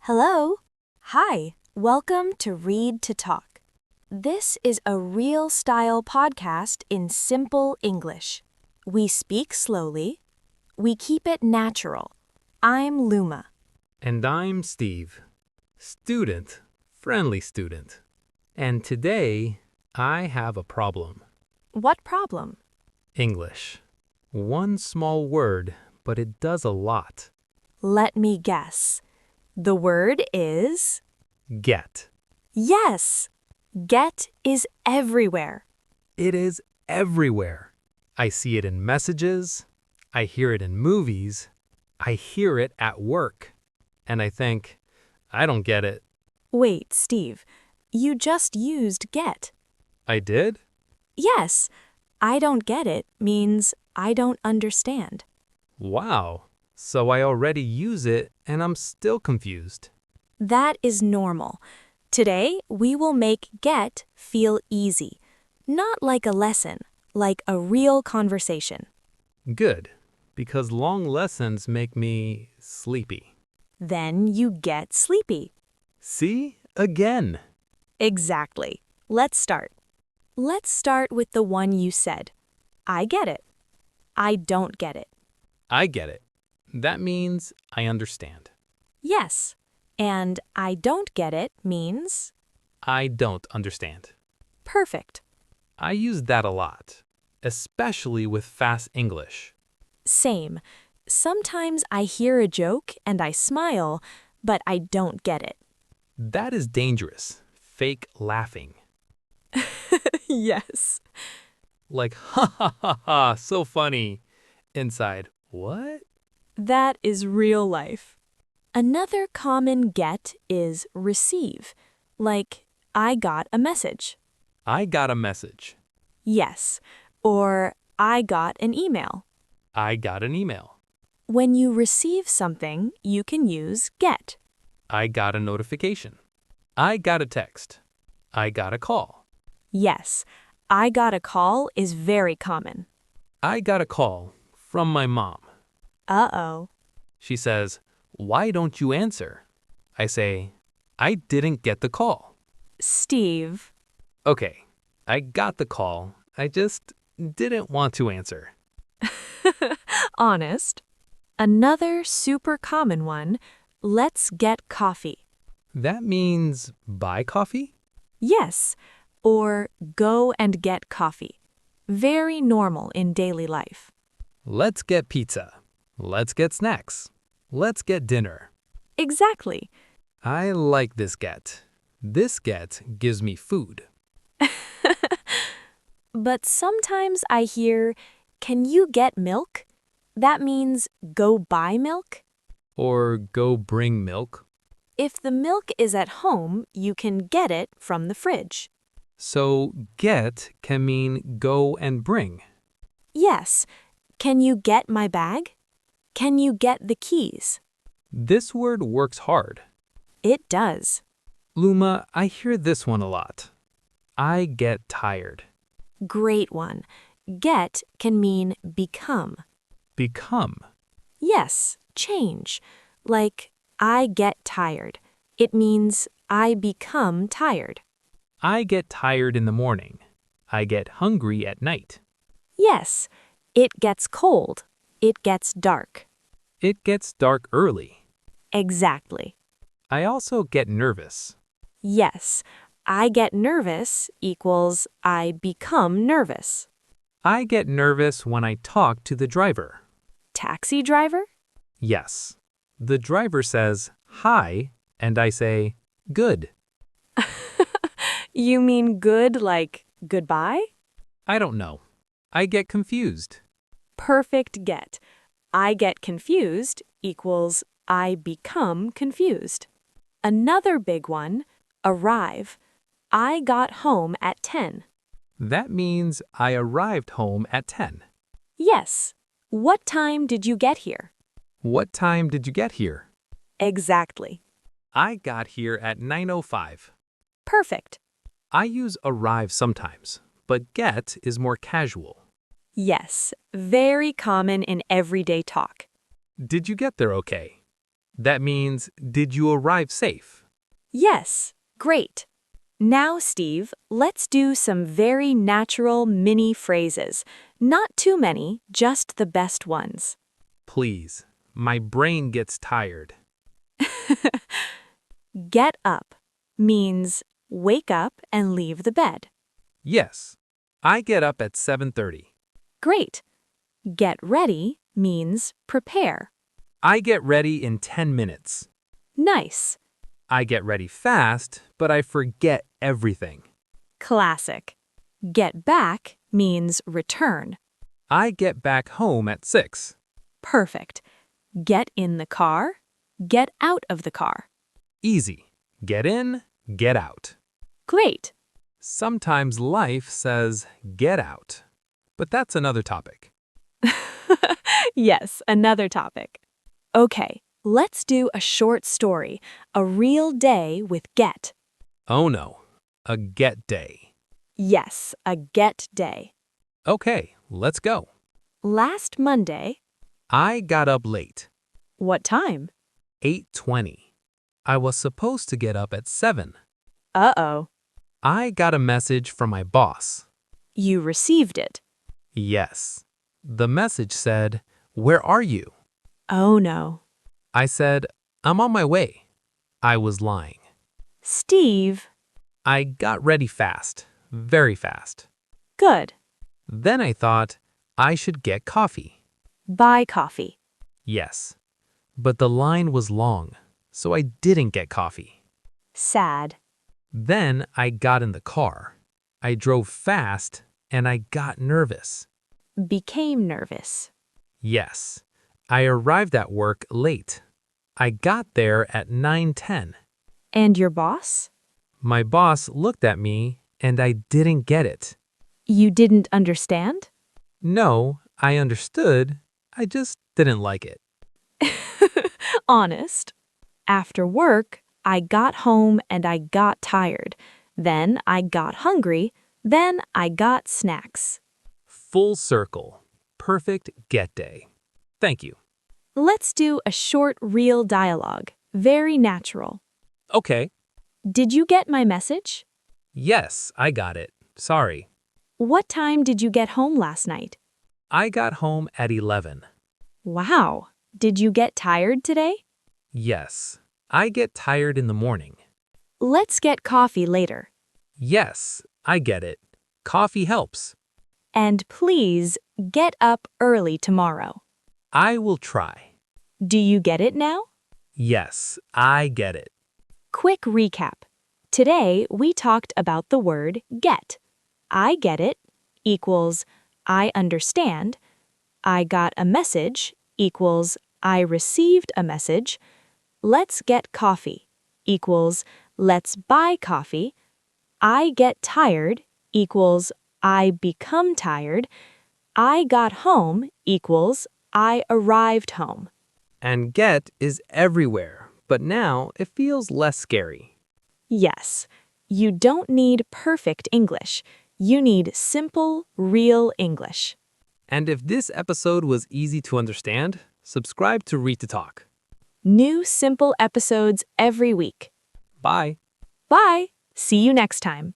Hello. Hi. Welcome to Read to Talk. This is a real style podcast in simple English. We speak slowly. We keep it natural. I'm Luma. And I'm Steve, student, friendly student. And today, I have a problem. What problem? English. One small word, but it does a lot. Let me guess. The word is... Get. Yes! Get is everywhere. It is everywhere. I see it in messages. I hear it in movies. I hear it at work. And I think, I don't get it. Wait, Steve. You just used get. I did? Yes. I don't get it means I don't understand. Wow. So I already use it and I'm still confused. That is normal. Today, we will make get feel easy. Not like a lesson, like a real conversation. Good, because long lessons make me sleepy. Then you get sleepy. See? Again. Exactly. Let's start. Let's start with the one you said. I get it. I don't get it. I get it. That means I understand. Yes. And I don't get it means I don't understand. perfect. I use that a lot, especially with fast English. Same. Sometimes I hear a joke and I smile, but I don't get it. That is dangerous. Fake laughing. Yes. Like, ha ha ha ha, so funny. Inside, what? That is real life. Another common get is receive, like I got a message. I got a message. Yes, or I got an email. I got an email. When you receive something, you can use get. I got a notification. I got a text. I got a call. Yes, I got a call is very common. I got a call from my mom. Uh-oh. She says, "Why don't you answer?" I say, "I didn't get the call." Steve. Okay, I got the call. I just didn't want to answer. Honest. Another super common one, let's get coffee. That means buy coffee? Yes, or go and get coffee. Very normal in daily life. Let's get pizza. Let's get snacks. Let's get dinner. Exactly. I like this get. This get gives me food. But sometimes I hear, can you get milk? That means go buy milk. Or go bring milk. If the milk is at home, you can get it from the fridge. So get can mean go and bring. Yes. Can you get my bag? Can you get the keys? This word works hard. It does. Luma, I hear this one a lot. I get tired. Great one. Get can mean become. Become. Yes, change. Like, I get tired. It means I become tired. I get tired in the morning. I get hungry at night. Yes, it gets cold. It gets dark. It gets dark early. Exactly. I also get nervous. Yes, I get nervous equals I become nervous. I get nervous when I talk to the driver. Taxi driver? Yes. The driver says, "Hi," and I say, "Good." You mean good like goodbye? I don't know. I get confused. Perfect get. I get confused equals I become confused. Another big one, arrive. I got home at 10. That means I arrived home at 10. Yes. What time did you get here? What time did you get here? Exactly. I got here at 9:05. Perfect. I use arrive sometimes, but get is more casual. Yes, very common in everyday talk. Did you get there okay? That means, did you arrive safe? Yes, great. Now, Steve, let's do some very natural mini phrases. Not too many, just the best ones. Please. My brain gets tired. Get up means wake up and leave the bed. Yes. I get up at 7:30. Great. Get ready means prepare. I get ready in 10 minutes. Nice. I get ready fast, but I forget everything. Classic. Get back means return. I get back home at 6. Perfect. Get in the car. Get out of the car. Easy. Get in, get out. Great. Sometimes life says get out. But that's another topic. Yes, another topic. Okay, let's do a short story, a real day with get. Oh no, a get day. Yes, a get day. Okay, let's go. Last Monday, I got up late, what time? 8:20. I was supposed to get up at 7. Uh-oh, I got a message from my boss. you received it. Yes. The message said, "Where are you?" Oh no. I said, "I'm on my way." I was lying. Steve, I got ready fast, very fast. good. Then I thought I should get coffee. Buy coffee. Yes. But the line was long, so I didn't get coffee. Sad. Then I got in the car. I drove fast and I got nervous. Became nervous. Yes. I arrived at work late. I got there at 9:10. And your boss? My boss looked at me and I didn't get it. You didn't understand? No, I understood. I just didn't like it. Honest. After work, I got home and I got tired. Then I got hungry. Then I got snacks. Full circle. Perfect get day. Thank you. Let's do a short, real dialogue. Very natural. Okay. Did you get my message? Yes, I got it. Sorry. What time did you get home last night? I got home at 11. Wow. Did you get tired today? Yes, I get tired in the morning. Let's get coffee later. Yes, I get it. Coffee helps. And please get up early tomorrow. I will try. Do you get it now? Yes, I get it. Quick recap. Today we talked about the word get. I get it equals I understand. I got a message equals I received a message. Let's get coffee equals let's buy coffee. I get tired equals I become tired. I got home equals I arrived home. And get is everywhere, but now it feels less scary. Yes, you don't need perfect English. You need simple, real English. And if this episode was easy to understand, subscribe to Read to Talk. New simple episodes every week. Bye. Bye. See you next time.